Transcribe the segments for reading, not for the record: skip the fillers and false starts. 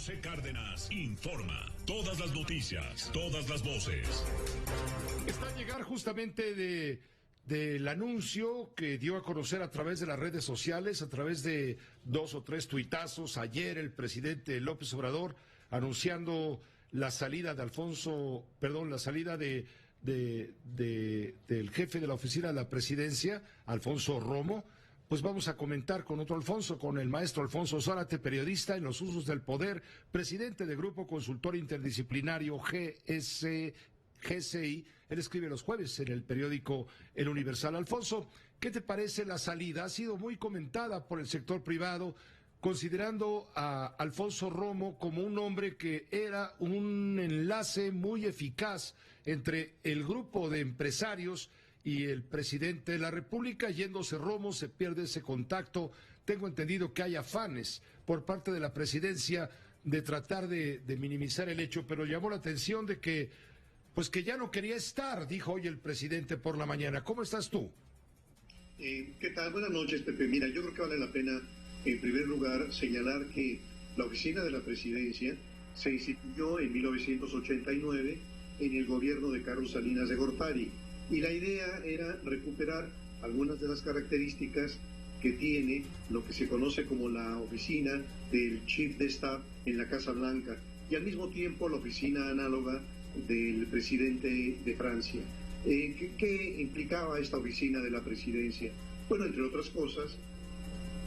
José Cárdenas informa. Todas las noticias, todas las voces. Está a llegar justamente del anuncio que dio a conocer a través de las redes sociales, a través de 2 o 3 tuitazos, ayer el presidente López Obrador anunciando la salida de la salida del jefe de la oficina de la presidencia, Alfonso Romo. Pues vamos a comentar con otro Alfonso, con el maestro Alfonso Zárate, periodista en los usos del poder, presidente del Grupo Consultor Interdisciplinario GCI. Él escribe los jueves en el periódico El Universal. Alfonso, ¿qué te parece la salida? Ha sido muy comentada por el sector privado, considerando a Alfonso Romo como un hombre que era un enlace muy eficaz entre el grupo de empresarios y el presidente de la República. Yéndose Romo, se pierde ese contacto. Tengo entendido que hay afanes por parte de la presidencia de tratar de minimizar el hecho, pero llamó la atención de que, pues que ya no quería estar, dijo hoy el presidente por la mañana. ¿Cómo estás tú? ¿Qué tal? Buenas noches, Pepe. Mira, yo creo que vale la pena, en primer lugar, señalar que la oficina de la presidencia se instituyó en 1989 en el gobierno de Carlos Salinas de Gortari. Y la idea era recuperar algunas de las características que tiene lo que se conoce como la oficina del Chief de Staff en la Casa Blanca y al mismo tiempo la oficina análoga del presidente de Francia. ¿Qué implicaba esta oficina de la presidencia? Bueno, entre otras cosas,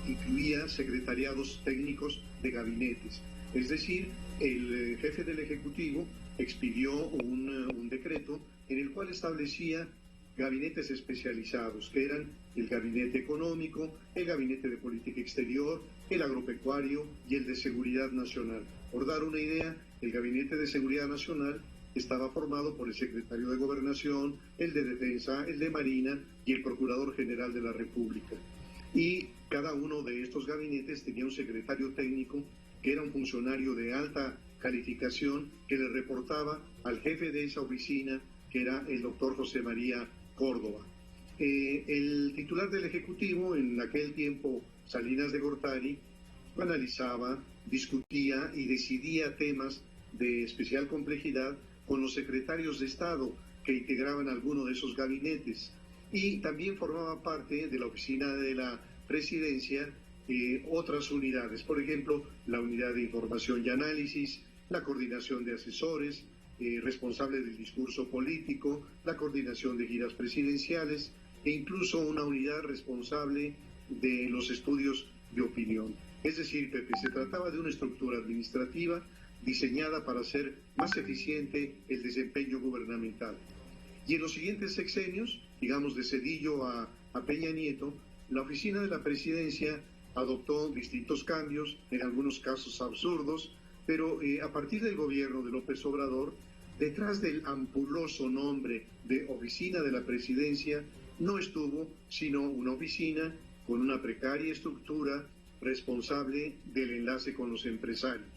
incluía secretariados técnicos de gabinetes. Es decir, el jefe del Ejecutivo expidió un decreto en el cual establecía gabinetes especializados, que eran el gabinete económico, el gabinete de política exterior, el agropecuario y el de seguridad nacional. Por dar una idea, el gabinete de seguridad nacional estaba formado por el secretario de Gobernación, el de Defensa, el de Marina y el Procurador General de la República. Y cada uno de estos gabinetes tenía un secretario técnico que era un funcionario de alta calificación que le reportaba al jefe de esa oficina, que era el doctor José María Córdoba. El titular del Ejecutivo, en aquel tiempo Salinas de Gortari, analizaba, discutía y decidía temas de especial complejidad con los secretarios de Estado que integraban alguno de esos gabinetes. Y también formaba parte de la oficina de la presidencia otras unidades, por ejemplo, la unidad de información y análisis, la coordinación de asesores, responsable del discurso político, la coordinación de giras presidenciales e incluso una unidad responsable de los estudios de opinión. Es decir, Pepe, se trataba de una estructura administrativa diseñada para hacer más eficiente el desempeño gubernamental. Y en los siguientes sexenios, digamos de Zedillo a Peña Nieto, la oficina de la presidencia adoptó distintos cambios, en algunos casos absurdos, pero a partir del gobierno de López Obrador, detrás del ampuloso nombre de oficina de la presidencia, no estuvo sino una oficina con una precaria estructura responsable del enlace con los empresarios.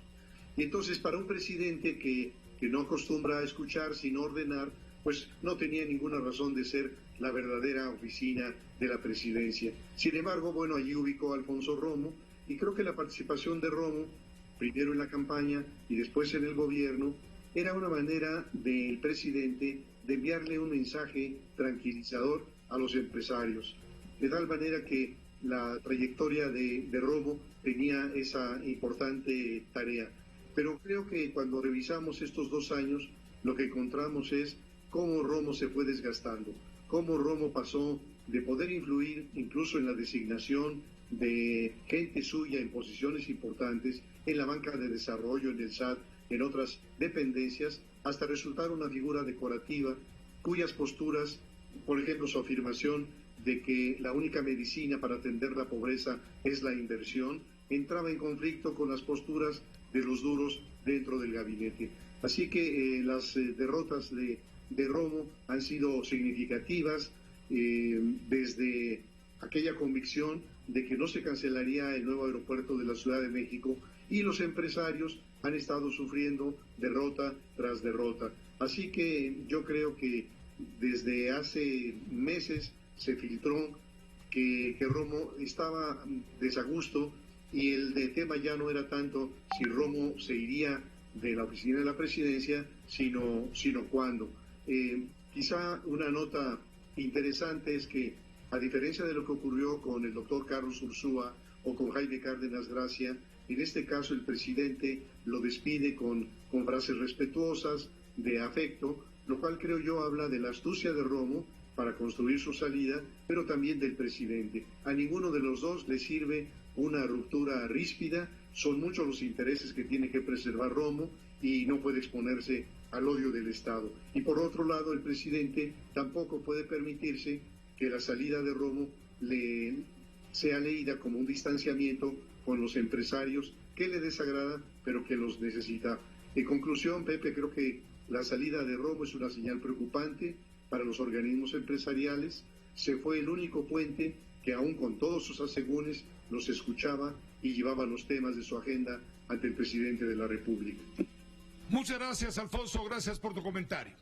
Y entonces, para un presidente que no acostumbra a escuchar sino ordenar, pues no tenía ninguna razón de ser la verdadera oficina de la presidencia. Sin embargo, bueno, allí ubicó a Alfonso Romo, y creo que la participación de Romo, primero en la campaña y después en el gobierno, era una manera del presidente de enviarle un mensaje tranquilizador a los empresarios, de tal manera que la trayectoria de Romo tenía esa importante tarea. Pero creo que cuando revisamos estos 2 años, lo que encontramos es cómo Romo se fue desgastando, cómo Romo pasó de poder influir incluso en la designación de gente suya en posiciones importantes, en la banca de desarrollo, en el SAT, en otras dependencias, hasta resultar una figura decorativa cuyas posturas, por ejemplo, su afirmación de que la única medicina para atender la pobreza es la inversión, entraba en conflicto con las posturas de los duros dentro del gabinete. Así que las derrotas de Romo han sido significativas, desde aquella convicción de que no se cancelaría el nuevo aeropuerto de la Ciudad de México, y los empresarios han estado sufriendo derrota tras derrota. Así que yo creo que desde hace meses se filtró que Romo estaba desagusto y el tema ya no era tanto si Romo se iría de la oficina de la presidencia, sino cuándo. Quizá una nota interesante es que, a diferencia de lo que ocurrió con el doctor Carlos Ursúa o con Jaime Cárdenas Gracia, en este caso el presidente lo despide con frases respetuosas, de afecto, lo cual creo yo habla de la astucia de Romo para construir su salida, pero también del presidente. A ninguno de los dos le sirve una ruptura ríspida, son muchos los intereses que tiene que preservar Romo y no puede exponerse al odio del Estado. Y por otro lado, el presidente tampoco puede permitirse que la salida de Romo sea leída como un distanciamiento con los empresarios que le desagrada, pero que los necesita. En conclusión, Pepe, creo que la salida de Romo es una señal preocupante para los organismos empresariales. Se fue el único puente que, aún con todos sus asegúnes, los escuchaba y llevaba los temas de su agenda ante el presidente de la República. Muchas gracias, Alfonso, gracias por tu comentario.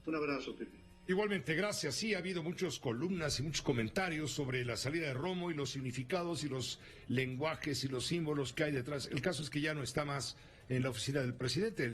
Un abrazo, Pepe. Igualmente, gracias. Sí, ha habido muchas columnas y muchos comentarios sobre la salida de Romo y los significados y los lenguajes y los símbolos que hay detrás. El caso es que ya no está más en la oficina del presidente.